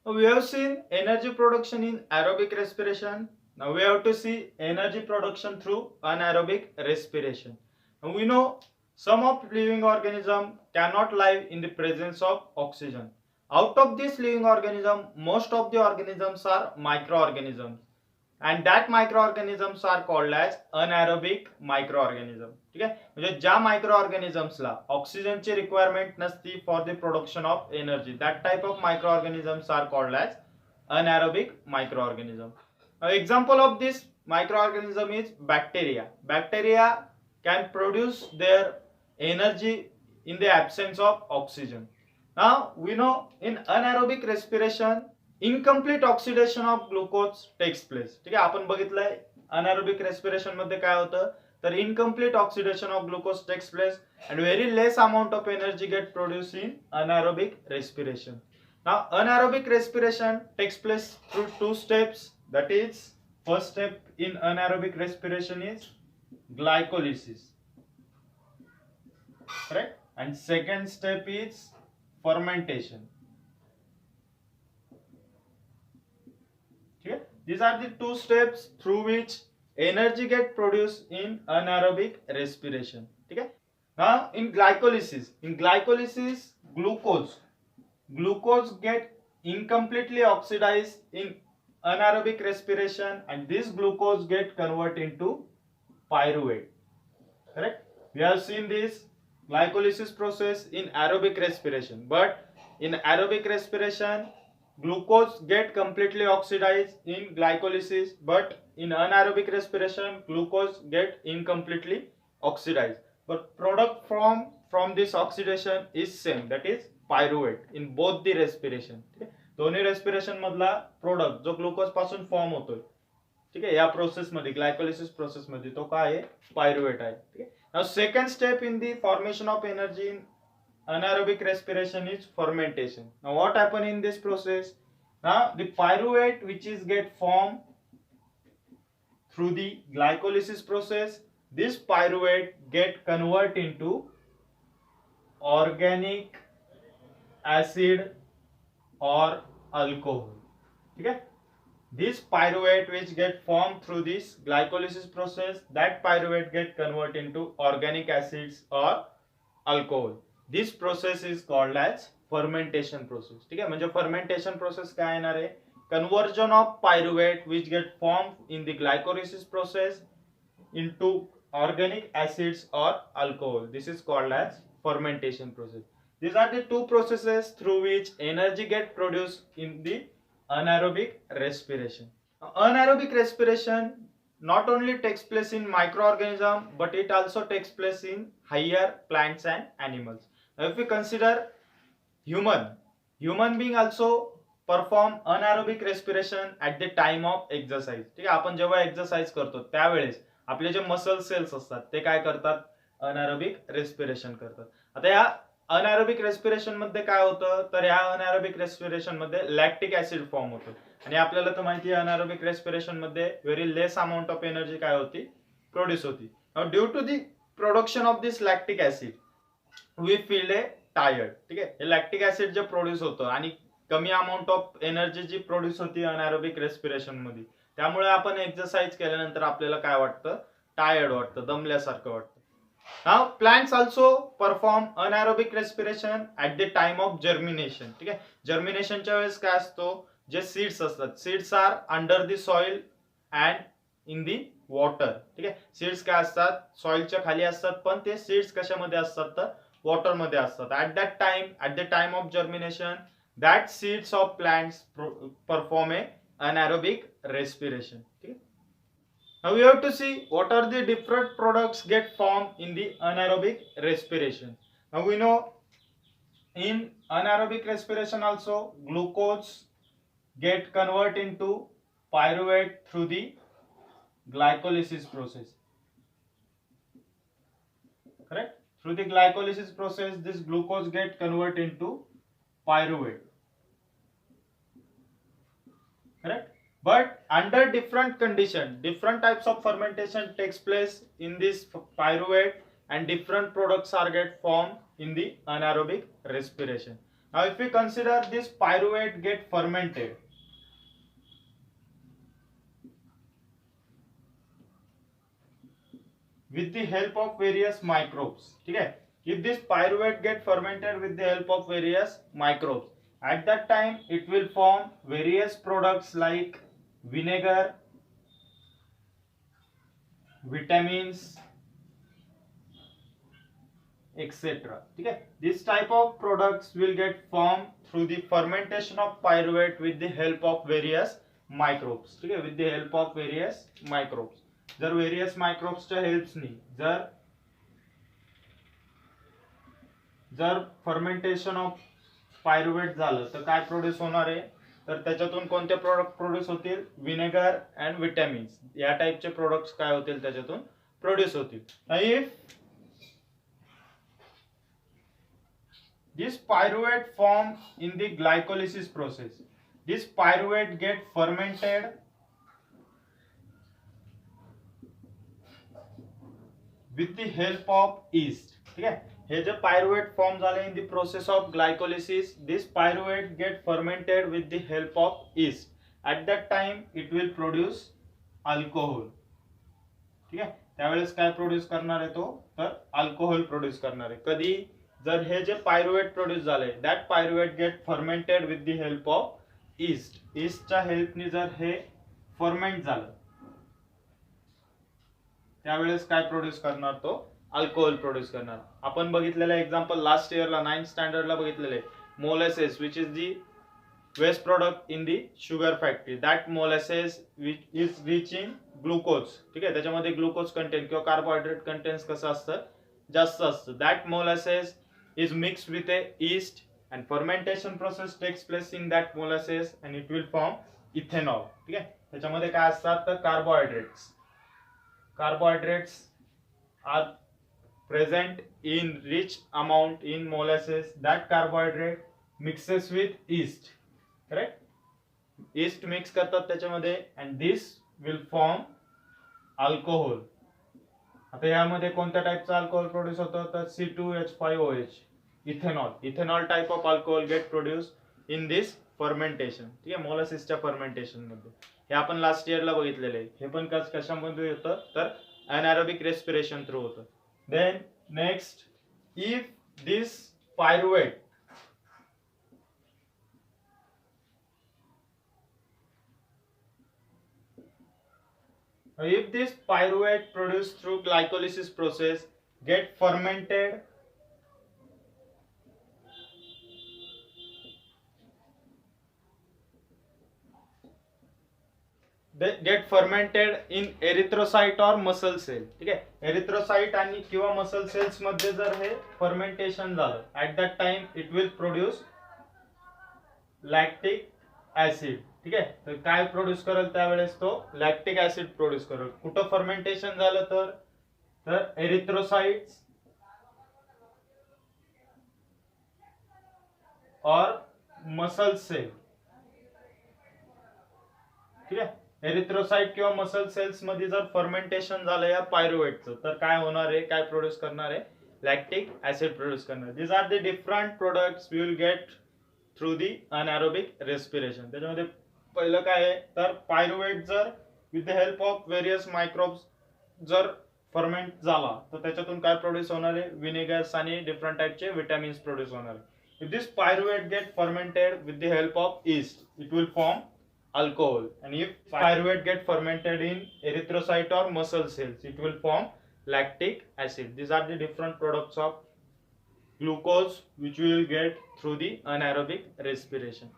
We have seen energy production in aerobic respiration. Now we have to see energy production through anaerobic respiration. And we know some of living organisms cannot live in the presence of oxygen. Out of this living organism, most of the organisms are microorganisms. And that microorganisms are called as anaerobic microorganism. ठीक आहे, म्हणजे ज्या मायक्रोऑर्गॅनिझम्सला ऑक्सिजनची requirement नसती for the production of energy, that type of microorganisms are called as anaerobic microorganism. Example of this microorganism is bacteria. Bacteria can produce their energy in the absence of oxygen. Now we know in anaerobic respiration incomplete oxidation of glucose takes place. ठीक आहे, आपण बघितलंय anaerobic respiration मध्ये काय होतं, तर incomplete oxidation of glucose takes place and very less amount of energy get produce in anaerobic respiration. Now anaerobic respiration takes place through two steps. That is, first step in anaerobic respiration is glycolysis, correct? And second step is fermentation. These are the two steps through which energy get produced in anaerobic respiration. ठीक है. Now in glycolysis, glucose get incompletely oxidized in anaerobic respiration, and this glucose get converted into pyruvate. Correct? We have seen this glycolysis process in aerobic respiration, but in aerobic respiration glucose get completely oxidized in glycolysis, but in anaerobic respiration glucose get incompletely oxidized, but product from this oxidation is same, that is pyruvate in both the respiration. ठीक आहे, दोन्ही respiration मधला product जो glucose पासून form होतोय, ठीक आहे, या प्रोसेस मध्ये ग्लायकोलिसिस प्रोसेस मध्ये तो काय आहे, पायरुवेट आहे. ठीक आहे. Now second step in the formation of energy in anaerobic respiration is fermentation. Now what happen in this process? Now the pyruvate which is get formed through the glycolysis process, this pyruvate get convert into organic acid or alcohol. Okay, this pyruvate which get formed through this glycolysis process, that pyruvate get convert into organic acids or alcohol. This process is called as fermentation process. ठीक आहे, म्हणजे fermentation process काय येणार आहे, conversion of pyruvate which get formed in the glycolysis process into organic acids or alcohol. This is called as fermentation process. These are the two processes through which energy get produced in the anaerobic respiration. Anaerobic respiration not only takes place in microorganism, but it also takes place in higher plants and animals. Now if we consider human being also perform anaerobic respiration at the time of exercise. ठीक आहे, आपण जेव्हा exercise करतो त्यावेळेस आपले जे muscle cells असतात ते काय करतात, अनारोबिक रेस्पिरेशन करतात. आता या अनारोबिक रेस्पिरेशन मध्ये काय होतं, तर या अनारोबिक रेस्पिरेशन मध्ये लॅक्टिक ऍसिड फॉर्म होतो, आणि आपल्याला तर माहिती आहे अनारोबिक रेस्पिरेशन मध्ये very less amount of energy काय होती, प्रोड्यूस होती. Due to the production of this lactic acid we feel tired. ठीक आहे, हे लॅक्टिक ऍसिड जे प्रोड्यूस होतं आणि कमी अमाउंट ऑफ एनर्जी जी प्रोड्यूस होती अनारोबिक रेस्पिरेशन मध्ये, त्यामुळे आपण एक्सरसाइज केल्यानंतर आपल्याला काय वाटतं, टायर्ड वाटतं, दमल्यासारखं वाटतं. Now plants also perform anaerobic respiration at the time of germination. ठीक आहे, जर्मिनेशनच्या वेळेस काय असतो, जे सीड्स असतात, seeds are under the soil and in the water. ठीक आहे, सीड्स काय असतात, सॉइलच्या खाली असतात, पण ते सीड्स कशामध्ये असतात, तर वॉटर मध्ये असतात. at the time of germination that seeds of plants perform a anaerobic respiration. ठीक आहे. Now we have to see what are the different products get formed in the anaerobic respiration. Now we know in anaerobic respiration also glucose get convert into pyruvate through the glycolysis process. Correct? Through the glycolysis process this glucose get convert into pyruvate. Correct? But under different condition, different types of fermentation takes place in this pyruvate and different products are get formed in the anaerobic respiration. Now if we consider this pyruvate get fermented, with the help of various microbes. Okay? If this pyruvate get fermented with the help of various microbes, at that time it will form various products like vinegar, vitamins, etc. Okay? This type of products will get formed through the fermentation of pyruvate with the help of various microbes. Okay? With the help of various microbes. जर various microbes च्या हेल्पनी जर fermentation of pyruvate झालं तर काय produce होणार आहे, तर त्याच्यातून कोणते प्रोडक्ट प्रोड्यूस होतील, विनेगर अँड विटॅमिन्स या टाइपचे प्रोडक्ट्स काय होतील त्याच्यातून प्रोड्यूस होतील. If this pyruvate form in the glycolysis process, this pyruvate get fermented with the help of yeast. ठीक आहे, हे जे pyruvate form झाले in the process of glycolysis, this pyruvate get fermented with the help of yeast. At that time it will produce alcohol. ठीक आहे, त्यावेळेस काय produce करणार आहे तो, तर अल्कोहोल प्रोड्यूस करणार आहे. कधी, जर हे जे पायरुवेट प्रोड्यूस झाले, that pyruvate get fermented with the help of yeast. ईस्टच्या हेल्पने जर हे फर्मेंट झालं त्यावेळेस काय प्रोड्यूस करणार, तो अल्कोहोल प्रोड्यूस करणार. आपण बघितलेलं एक्झाम्पल लास्ट इयरला 9th स्टँडर्डला बघितलेले, molasses which is the waste product in the sugar factory. That molasses which is rich in glucose. ठीक आहे, त्याच्यामध्ये ग्लुकोज कंटेंट किंवा कार्बोहायड्रेट कंटेंट कसं असतं, जास्त असतं. That molasses is mixed with a yeast and fermentation process takes place in that molasses and it will form ethanol. ठीक आहे, त्याच्यामध्ये काय असतात तर carbohydrates are present in rich amount in molasses. That carbohydrate mixes with yeast. Correct? yeast mix करतात त्याच्यामध्ये and this will form alcohol. आता यामध्ये कोणत्या टाइपचा अल्कोहोल प्रोड्यूस होतो, तर C2H5OH, ethanol. Ethanol type of alcohol get produce in this fermentation. ठीक आहे, मोलासिसच्या fermentation मध्ये. हे आपण लास्ट इयरला बघितलेले. हे पण कशामध्ये होतं, तर anaerobic respiration थ्रू होतं. Then next, if this pyruvate if this pyruvate produced through glycolysis process get fermented in erythrocyte or muscle cell. ठीक आहे, एरिथ्रोसाइट आणि किंवा मसल सेल्स मध्ये जर हे फर्मेंटेशन झालं, at that time it will produce lactic acid. ठीक आहे, तर काय प्रोड्यूस करेल त्यावेळेस, तो लॅक्टिक ऍसिड प्रोड्यूस करेल. कुठं फर्मेंटेशन झालं तर एरिथ्रोसाइट्स और मसल सेल. ठीक आहे, एरिथ्रोसाइट किंवा मसल सेल्स मध्ये जर फर्मेंटेशन झालं या पायरुवेटचं, तर काय होणार आहे, काय प्रोड्यूस करणार आहे, लॅक्टिक ऍसिड प्रोड्यूस करणार. This are the different products we will get through the anaerobic respiration. त्याच्यामध्ये पहिलं काय आहे, तर पायरुवेट जर with the help of various microbes जर फर्मेंट झाला तर त्याच्यातून काय प्रोड्यूस होणार आहे, विनेगर्स आणि डिफरंट टाइपचे विटॅमिन्स प्रोड्यूस होणार आहे. If this pyruvate get fermented with the help of yeast, it will form alcohol, and if pyruvate get fermented in erythrocyte or muscle cells, it will form lactic acid. These are the different products of glucose which we will get through the anaerobic respiration.